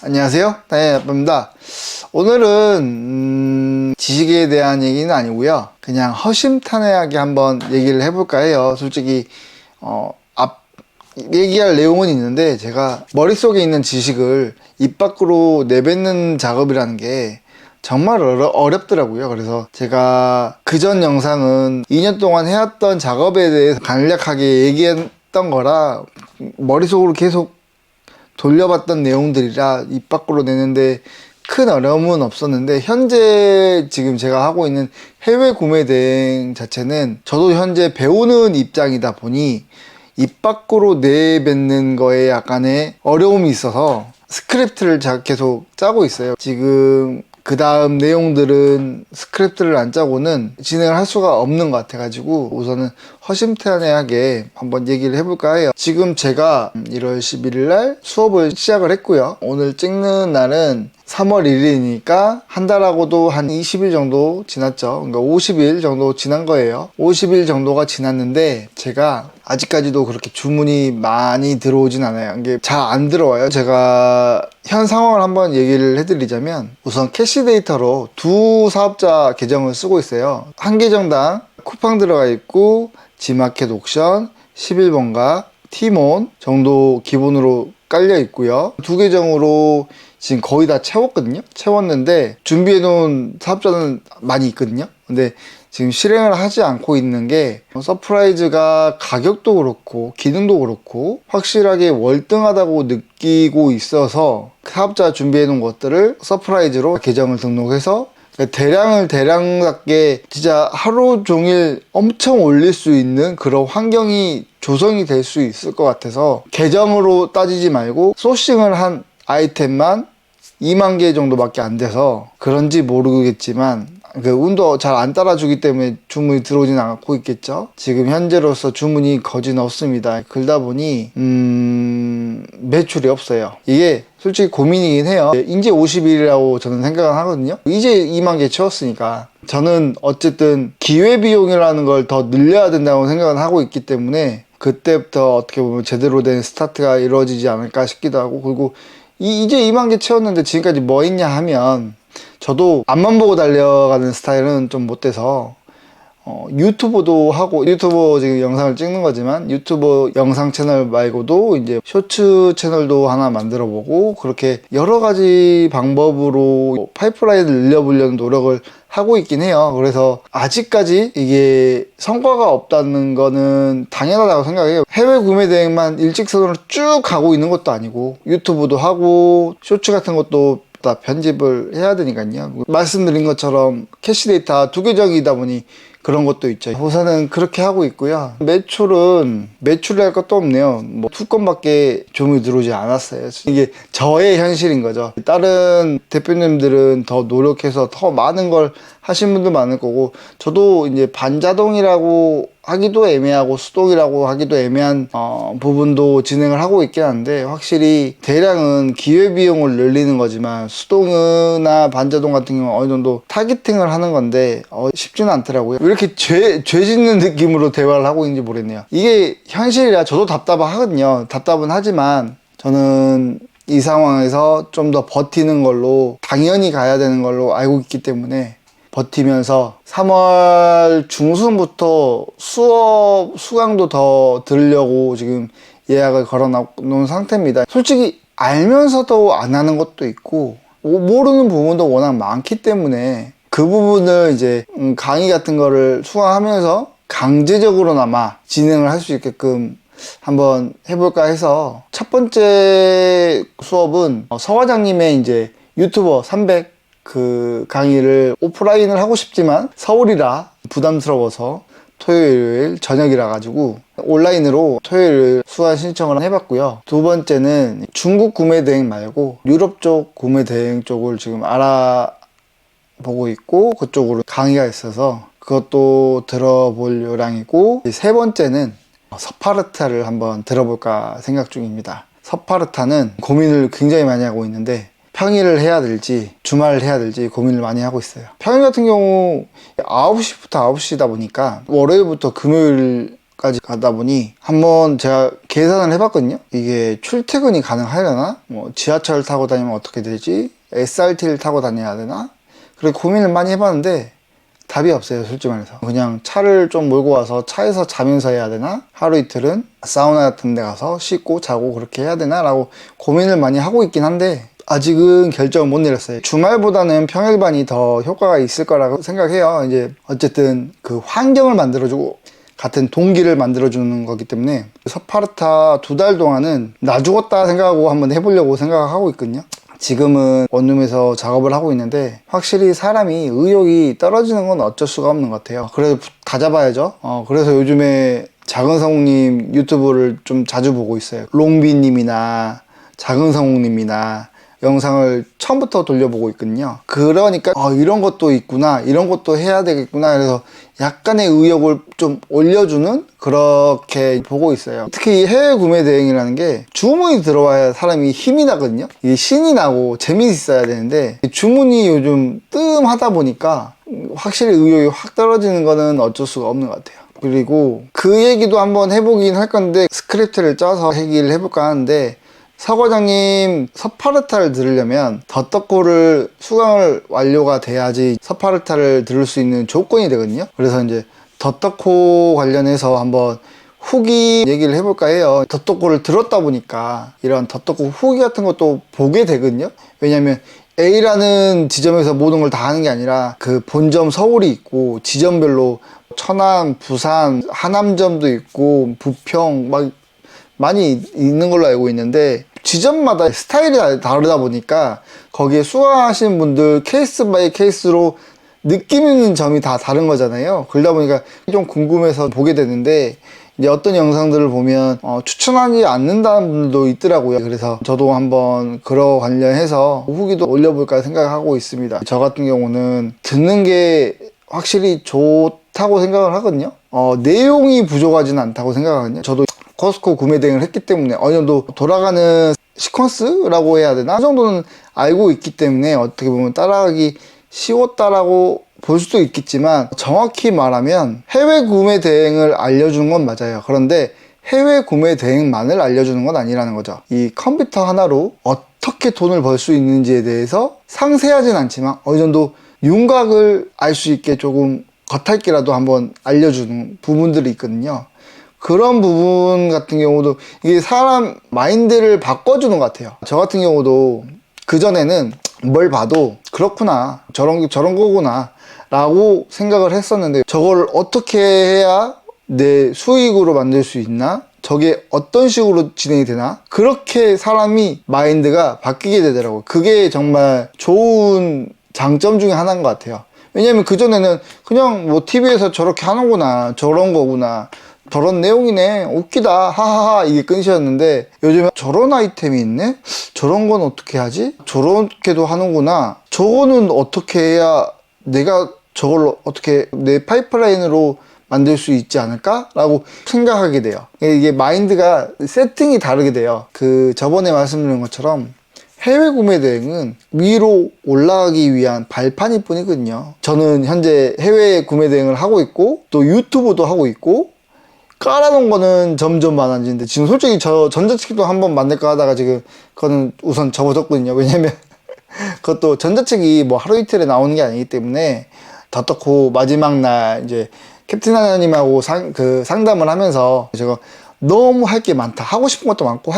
안녕하세요, 다이아의 아빠입니다. 오늘은 지식에 대한 얘기는 아니고요, 그냥 허심탄회하게 한번 얘기를 해볼까 해요. 솔직히 얘기할 내용은 있는데 제가 머릿속에 있는 지식을 입 밖으로 내뱉는 작업이라는 게 정말 어렵더라고요. 그래서 제가 그전 영상은 2년 동안 해왔던 작업에 대해서 간략하게 얘기했던 거라 머릿속으로 계속 돌려봤던 내용들이라 입 밖으로 내는데 큰 어려움은 없었는데, 현재 지금 제가 하고 있는 해외 구매 대행 자체는 저도 현재 배우는 입장이다 보니 입 밖으로 내뱉는 거에 약간의 어려움이 있어서 스크립트를 계속 짜고 있어요. 지금 그 다음 내용들은 스크립트를 안 짜고는 진행을 할 수가 없는 것 같아가지고 우선은 허심탄회하게 한번 얘기를 해볼까 해요. 지금 제가 1월 11일 날 수업을 시작을 했고요. 오늘 찍는 날은 3월 1일이니까 한 달하고도 한 20일 정도 지났죠. 그러니까 50일 정도 지난 거예요. 50일 정도가 지났는데 제가 아직까지도 그렇게 주문이 많이 들어오진 않아요. 이게 잘 안 들어와요. 제가 현 상황을 한번 얘기를 해드리자면, 우선 캐시 데이터로 두 사업자 계정을 쓰고 있어요. 한 계정당 쿠팡 들어가 있고 지마켓 옥션, 11번가, 티몬 정도 기본으로 깔려 있고요. 두 계정으로 지금 거의 다 채웠는데 준비해 놓은 사업자는 많이 있거든요. 근데 지금 실행을 하지 않고 있는 게, 서프라이즈가 가격도 그렇고 기능도 그렇고 확실하게 월등하다고 느끼고 있어서 사업자 준비해 놓은 것들을 서프라이즈로 계정을 등록해서 대량답게 진짜 하루 종일 엄청 올릴 수 있는 그런 환경이 조성이 될 수 있을 것 같아서, 계정으로 따지지 말고 소싱을 한 아이템만 2만 개 정도밖에 안 돼서 그런지 모르겠지만 그 운도 잘 안 따라주기 때문에 주문이 들어오진 않고 있겠죠. 지금 현재로서 주문이 거진 없습니다. 그러다 보니 매출이 없어요. 이게 솔직히 고민이긴 해요. 이제 50일이라고 저는 생각을 하거든요. 이제 2만 개 채웠으니까 저는 어쨌든 기회비용이라는 걸 더 늘려야 된다고 생각을 하고 있기 때문에 그때부터 어떻게 보면 제대로 된 스타트가 이루어지지 않을까 싶기도 하고, 그리고 이제 2만 개 채웠는데 지금까지 뭐 했냐 하면, 저도 앞만 보고 달려가는 스타일은 좀 못 돼서 유튜브도 하고, 유튜브 지금 영상을 찍는 거지만 유튜브 영상 채널 말고도 이제 쇼츠 채널도 하나 만들어 보고, 그렇게 여러 가지 방법으로 파이프라인을 늘려보려는 노력을 하고 있긴 해요. 그래서 아직까지 이게 성과가 없다는 거는 당연하다고 생각해요. 해외 구매 대행만 일직선으로 쭉 가고 있는 것도 아니고 유튜브도 하고 쇼츠 같은 것도 다 편집을 해야 되니까요. 말씀드린 것처럼 캐시 데이터 두 계정이다 보니 그런 것도 있죠. 우선은 그렇게 하고 있고요. 매출할 것도 없네요. 뭐 2건밖에 주문이 들어오지 않았어요. 이게 저의 현실인 거죠. 다른 대표님들은 더 노력해서 더 많은 걸 하신 분도 많을 거고, 저도 이제 반자동이라고 하기도 애매하고 수동이라고 하기도 애매한 부분도 진행을 하고 있긴 한데, 확실히 대량은 기회비용을 늘리는 거지만 수동이나 반자동 같은 경우는 어느 정도 타겟팅을 하는 건데 쉽지는 않더라고요. 왜 이렇게 죄 짓는 느낌으로 대화를 하고 있는지 모르겠네요. 이게 현실이라 저도 답답하거든요. 답답은 하지만 저는 이 상황에서 좀 더 버티는 걸로, 당연히 가야 되는 걸로 알고 있기 때문에 버티면서 3월 중순부터 수강도 더 들으려고 지금 예약을 걸어 놓은 상태입니다. 솔직히 알면서도 안 하는 것도 있고 모르는 부분도 워낙 많기 때문에 그 부분을 이제 강의 같은 거를 수강하면서 강제적으로나마 진행을 할 수 있게끔 한번 해볼까 해서, 첫 번째 수업은 서 과장님의 이제 유튜버 300 그 강의를 오프라인을 하고 싶지만 서울이라 부담스러워서 토요일 저녁이라 가지고 온라인으로 토요일 수강 신청을 해봤고요. 두 번째는 중국 구매 대행 말고 유럽 쪽 구매 대행 쪽을 지금 알아보고 있고, 그쪽으로 강의가 있어서 그것도 들어볼 요량이고, 세 번째는 서파르타를 한번 들어볼까 생각 중입니다. 서파르타는 고민을 굉장히 많이 하고 있는데, 평일을 해야 될지 주말을 해야 될지 고민을 많이 하고 있어요. 평일 같은 경우 9시부터 9시다 보니까 월요일부터 금요일 까지 가다 보니 한번 제가 계산을 해봤거든요. 이게 출퇴근이 가능하려나? 뭐 지하철 타고 다니면 어떻게 되지? SRT를 타고 다녀야 되나? 그렇게 고민을 많이 해봤는데 답이 없어요, 솔직히 말해서. 그냥 차를 좀 몰고 와서 차에서 자면서 해야 되나? 하루 이틀은 사우나 같은 데 가서 씻고 자고 그렇게 해야 되나? 라고 고민을 많이 하고 있긴 한데 아직은 결정을 못 내렸어요. 주말보다는 평일반이 더 효과가 있을 거라고 생각해요. 이제 어쨌든 그 환경을 만들어주고 같은 동기를 만들어주는 거기 때문에 서파르타 2달 동안은 나 죽었다 생각하고 한번 해보려고 생각하고 있거든요. 지금은 원룸에서 작업을 하고 있는데 확실히 사람이 의욕이 떨어지는 건 어쩔 수가 없는 것 같아요. 그래도 다 잡아야죠. 그래서 요즘에 작은 성우님 유튜브를 좀 자주 보고 있어요. 롱비님이나 작은 성우님이나 영상을 처음부터 돌려보고 있거든요. 그러니까 이런 것도 있구나, 이런 것도 해야 되겠구나, 그래서 약간의 의욕을 좀 올려주는 그렇게 보고 있어요. 특히 이 해외 구매 대행이라는 게 주문이 들어와야 사람이 힘이 나거든요. 이게 신이 나고 재미있어야 되는데 주문이 요즘 뜸하다 보니까 확실히 의욕이 확 떨어지는 거는 어쩔 수가 없는 것 같아요. 그리고 그 얘기도 한번 해보긴 할 건데 스크립트를 짜서 얘기를 해볼까 하는데, 서 과장님 서파르타를 들으려면 더떡고를 수강을 완료가 돼야지 서파르타를 들을 수 있는 조건이 되거든요. 그래서 이제 더떡고 관련해서 한번 후기 얘기를 해볼까 해요. 더떡고를 들었다 보니까 이런 더떡고 후기 같은 것도 보게 되거든요. 왜냐면 A라는 지점에서 모든 걸 다 하는 게 아니라 그 본점 서울이 있고 지점별로 천안, 부산, 하남점도 있고 부평 막 많이 있는 걸로 알고 있는데 지점마다 스타일이 다르다 보니까 거기에 수강하시는 분들 케이스 바이 케이스로 느낌 있는 점이 다 다른 거잖아요. 그러다 보니까 좀 궁금해서 보게 되는데 이제 어떤 영상들을 보면 추천하지 않는다는 분들도 있더라고요. 그래서 저도 한번 그러 관련해서 후기도 올려볼까 생각하고 있습니다. 저 같은 경우는 듣는 게 확실히 좋다고 생각을 하거든요. 내용이 부족하지는 않다고 생각하거든요. 저도 코스코 구매 대행을 했기 때문에 어느 정도 돌아가는 시퀀스라고 해야 되나? 그 정도는 알고 있기 때문에 어떻게 보면 따라가기 쉬웠다라고 볼 수도 있겠지만, 정확히 말하면 해외 구매 대행을 알려주는 건 맞아요. 그런데 해외 구매 대행만을 알려주는 건 아니라는 거죠. 이 컴퓨터 하나로 어떻게 돈을 벌 수 있는지에 대해서 상세하진 않지만 어느 정도 윤곽을 알 수 있게 조금 겉핥기라도 한번 알려주는 부분들이 있거든요. 그런 부분 같은 경우도 이게 사람 마인드를 바꿔주는 것 같아요. 저 같은 경우도 그전에는 뭘 봐도 그렇구나, 저런 거구나 라고 생각을 했었는데, 저걸 어떻게 해야 내 수익으로 만들 수 있나? 저게 어떤 식으로 진행이 되나? 그렇게 사람이 마인드가 바뀌게 되더라고요. 그게 정말 좋은 장점 중에 하나인 것 같아요. 왜냐면 그전에는 그냥 뭐 TV에서 저렇게 하는구나, 저런 거구나, 저런 내용이네, 웃기다, 하하하, 이게 끝이었는데 요즘에 저런 아이템이 있네? 저런 건 어떻게 하지? 저렇게도 하는구나, 저거는 어떻게 해야 내가 저걸 어떻게 내 파이프라인으로 만들 수 있지 않을까? 라고 생각하게 돼요. 이게 마인드가 세팅이 다르게 돼요. 저번에 말씀드린 것처럼 해외 구매 대행은 위로 올라가기 위한 발판일 뿐이거든요. 저는 현재 해외 구매 대행을 하고 있고 또 유튜브도 하고 있고 깔아놓은 거는 점점 많아지는데, 지금 솔직히 저 전자책도 한번 만들까 하다가 지금 그거는 우선 접어뒀거든요. 왜냐면 그것도 전자책이 뭐 하루 이틀에 나오는 게 아니기 때문에 더떡고 마지막 날 이제 캡틴 하나님하고 상담을 하면서 제가 너무 할 게 많다, 하고 싶은 것도 많고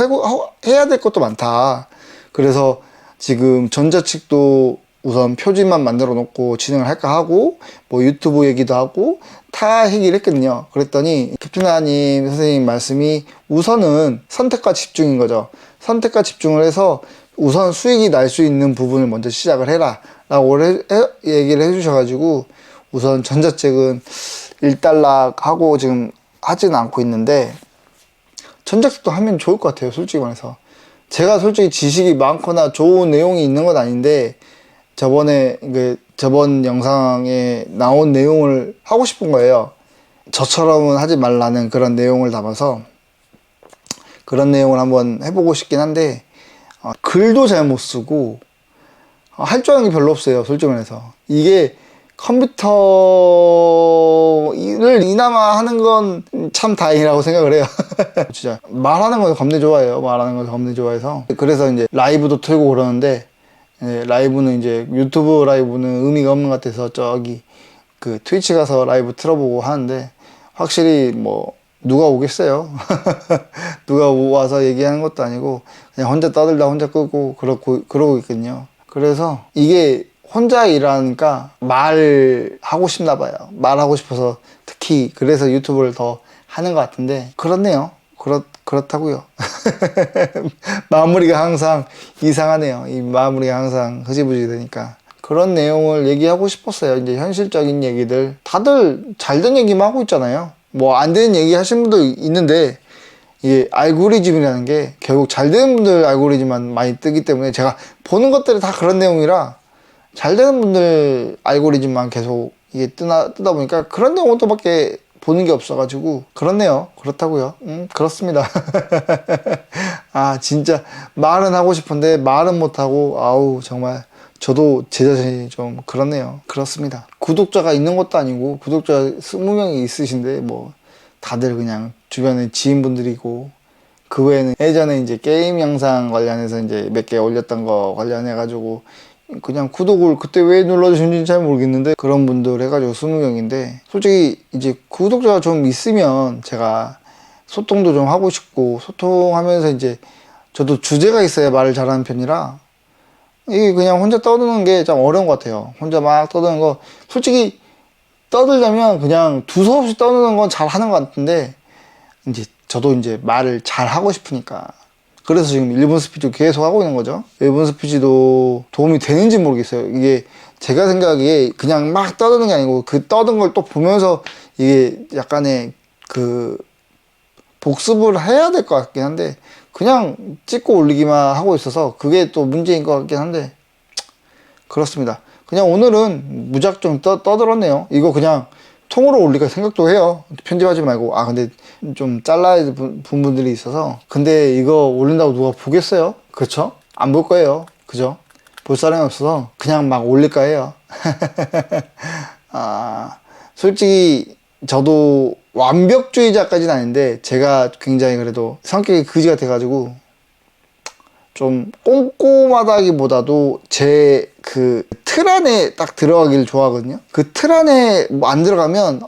해야 될 것도 많다, 그래서 지금 전자책도 우선 표지만 만들어 놓고 진행을 할까 하고 뭐 유튜브 얘기도 하고 다 얘기를 했거든요. 그랬더니 캡틴하나님 선생님 말씀이 우선은 선택과 집중인 거죠. 선택과 집중을 해서 우선 수익이 날 수 있는 부분을 먼저 시작을 해라 라고 얘기를 해주셔가지고 우선 전자책은 일단락하고 지금 하지는 않고 있는데, 전자책도 하면 좋을 것 같아요. 솔직히 말해서 제가 솔직히 지식이 많거나 좋은 내용이 있는 건 아닌데, 저번 영상에 나온 내용을 하고 싶은 거예요. 저처럼은 하지 말라는 그런 내용을 담아서 그런 내용을 한번 해보고 싶긴 한데, 글도 잘 못 쓰고 할 줄 아는 게 별로 없어요. 솔직히 말해서 이게 컴퓨터를 이나마 하는 건 참 다행이라고 생각을 해요. 진짜 말하는 걸 겁내 좋아해요. 말하는 걸 겁내 좋아해서. 그래서 이제 라이브도 틀고 그러는데, 라이브는 이제 유튜브 라이브는 의미가 없는 것 같아서 저기 그 트위치 가서 라이브 틀어보고 하는데, 확실히 뭐 누가 오겠어요. 누가 와서 얘기하는 것도 아니고 그냥 혼자 떠들다 혼자 끄고 그러고 있거든요. 그래서 이게 혼자 일하니까 말하고 싶나 봐요. 말하고 싶어서 특히 그래서 유튜브를 더 하는 것 같은데, 그렇네요. 그렇다고요. 마무리가 항상 이상하네요. 이 마무리가 항상 흐지부지 되니까. 그런 내용을 얘기하고 싶었어요. 이제 현실적인 얘기들. 다들 잘된 얘기만 하고 있잖아요. 뭐 안 되는 얘기 하시는 분도 있는데, 이게 알고리즘이라는 게 결국 잘 되는 분들 알고리즘만 많이 뜨기 때문에, 제가 보는 것들이 다 그런 내용이라 잘 되는 분들 알고리즘만 계속 이게 뜨다 보니까 그런 내용은 또 밖에 보는 게 없어가지고 그렇네요. 그렇다고요. 그렇습니다. 아, 진짜 말은 하고 싶은데 말은 못하고, 아우 정말 저도 제 자신이 좀 그렇네요. 그렇습니다. 구독자가 있는 것도 아니고, 구독자 20명이 있으신데 뭐 다들 그냥 주변에 지인분들이고, 그 외에는 예전에 이제 게임 영상 관련해서 이제 몇 개 올렸던 거 관련해 가지고 그냥 구독을 그때 왜 눌러주신지는 잘 모르겠는데, 그런 분들 해가지고 20명인데, 솔직히 이제 구독자가 좀 있으면 제가 소통도 좀 하고 싶고, 소통하면서 이제 저도 주제가 있어야 말을 잘하는 편이라, 이게 그냥 혼자 떠드는 게 좀 어려운 것 같아요. 혼자 막 떠드는 거, 솔직히 떠들자면 그냥 두서없이 떠드는 건 잘 하는 것 같은데, 이제 저도 이제 말을 잘 하고 싶으니까, 그래서 지금 일본 스피치 계속 하고 있는 거죠. 일본 스피치도 도움이 되는지 모르겠어요. 이게 제가 생각에 그냥 막 떠드는 게 아니고, 그 떠든 걸 또 보면서 이게 약간의 그 복습을 해야 될 것 같긴 한데, 그냥 찍고 올리기만 하고 있어서 그게 또 문제인 것 같긴 한데, 그렇습니다. 그냥 오늘은 무작정 떠들었네요. 이거 그냥 통으로 올릴까 생각도 해요. 편집하지 말고. 아, 근데 좀 잘라야 될 부분들이 있어서. 근데 이거 올린다고 누가 보겠어요? 그렇죠? 안 볼 거예요. 그죠? 볼 사람이 없어서 그냥 막 올릴까 해요. 아, 솔직히 저도 완벽주의자까지는 아닌데, 제가 굉장히 그래도 성격이 그지 같아가지고 좀 꼼꼼하다기보다도 제 그 틀 안에 딱 들어가길 좋아하거든요. 그 틀 안에 뭐 안 들어가면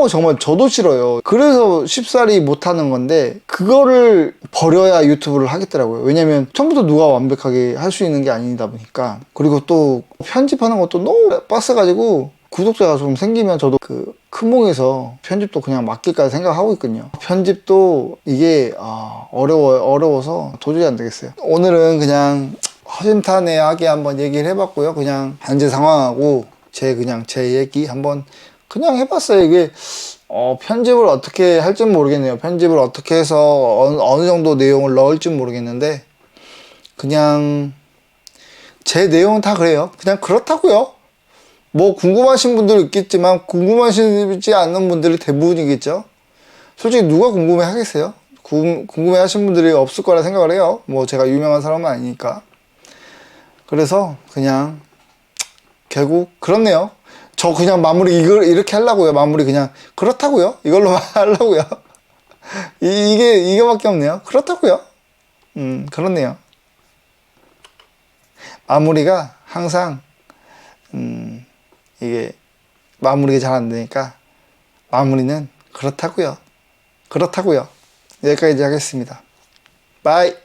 정말 저도 싫어요. 그래서 쉽사리 못하는 건데, 그거를 버려야 유튜브를 하겠더라고요. 왜냐면 처음부터 누가 완벽하게 할 수 있는 게 아니다 보니까. 그리고 또 편집하는 것도 너무 빡세가지고, 구독자가 좀 생기면 저도 그 큰몽에서 편집도 그냥 맡길까 생각하고 있거든요. 편집도 이게 어려워서 도저히 안 되겠어요. 오늘은 그냥 허심탄회하게 한번 얘기를 해봤고요. 그냥 현재 상황하고 제 얘기 한번 그냥 해봤어요. 이게 편집을 어떻게 할지 모르겠네요. 편집을 어떻게 해서 어느 정도 내용을 넣을지 모르겠는데, 그냥 제 내용은 다 그래요. 그냥 그렇다고요. 뭐 궁금하신 분들 있겠지만 궁금하시지 않는 분들이 대부분이겠죠. 솔직히 누가 궁금해 하겠어요? 궁금해 하신 분들이 없을 거라 생각을 해요. 뭐 제가 유명한 사람은 아니니까. 그래서 그냥 결국 그렇네요. 저 그냥 마무리 이렇게 하려고요. 마무리 그냥 그렇다고요. 이걸로 하려고요. 이게밖에 없네요. 그렇다고요. 그렇네요. 마무리가 항상 이게 마무리가 잘 안 되니까, 마무리는 그렇다고요. 여기까지 하겠습니다. 바이.